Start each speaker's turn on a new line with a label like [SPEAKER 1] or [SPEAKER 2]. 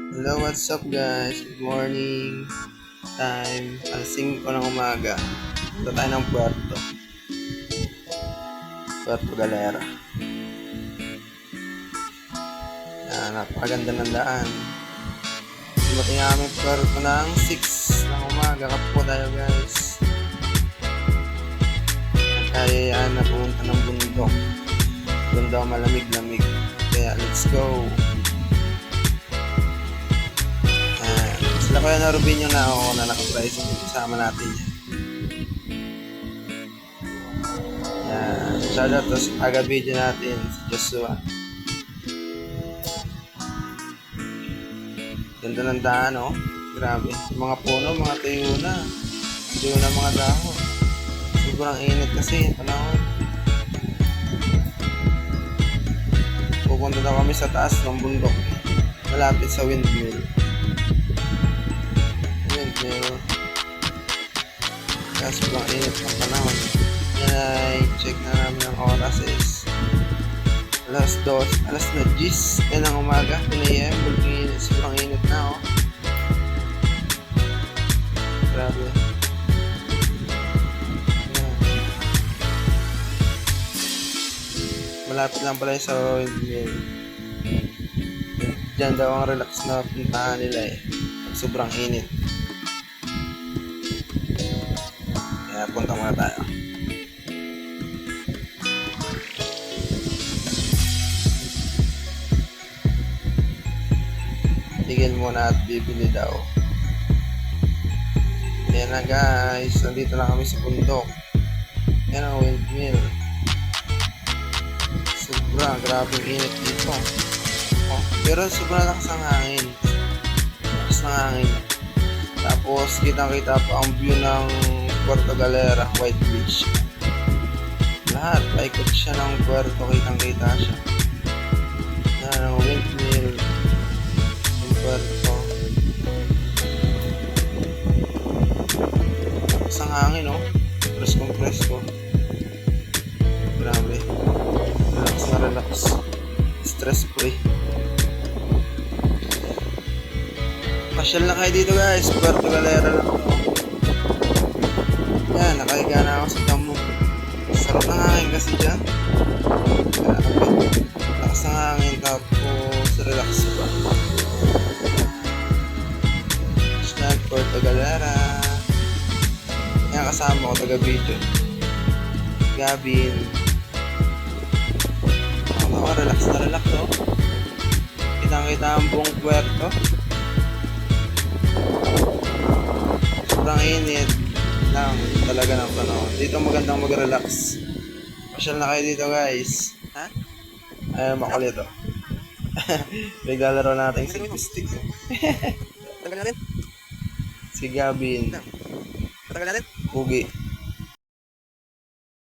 [SPEAKER 1] Hello, what's up guys? Good morning. Time, alas 5 ng umaga. Punta tayo ng Puerto Galera. Yan, napakaganda ng daan. Dumating namin Puerto ng 6 ng umaga. Kapo tayo guys. Nagkayayaan na pumunta ng bundok. Doon daw malamig-lamig. Kaya let's go. Sila Kuya na Rubin yung ako na naka-price. Kasama natin yan. Yan. Shoutout to sa taga-video natin, si Joshua. Ganda ng daan, oh. Grabe. Mga puno, mga tuyo na. Tuyo na mga dahon. Sobrang init kasi. Panahon. Pupunta daw kami sa taas ng bundok. Malapit sa windmill. Kaya sobrang init ng panahon. Yan ay check na namin ang oras is alas 10 yan ang umaga, 10 a.m. Sobrang init na, oh. Grabe. Yan. Malapit lang pala sa windmill. Diyan daw ang relax na puntahan nila eh. Sobrang init. Kaya punta muna tayo. Tigil muna at bibili daw. Yan na guys. Nandito na kami sa bundok. Yan ang windmill. Sobrang grabing init dito. Oh, pero sobrang lakas ng hangin. Lakas ng hangin. Tapos kitang-kita pa ang view ng Puerto Galera, White Beach. Lahat, paikot siya ng Puerto, kitang-kita siya. Yan ang windmill ng Puerto. Isang hangin, oh. Presko. Grabe. Relax na relax. Stress free. Pasyal na kayo dito guys. Puerto Galera lang to. Yan, nakahiga na ako sa damo. Sarap ng hangin kasi dyan. Lakas ng hangin tapos relax pa. Hashtag Puerto Galera. Yan, kasama ko taga-video. Gavin. Relax na relax, no? Kitang-kita ang buong Puerto. Sobrang init lang talaga ng panahon. Dito magandang mag-relax. Pasyal na kayo dito guys. Ha? Ayun, makulit oh. Naglalaro natin si stick.
[SPEAKER 2] Tanggal natin.
[SPEAKER 1] Si Gavin.
[SPEAKER 2] Tanggal natin.
[SPEAKER 1] Pugi.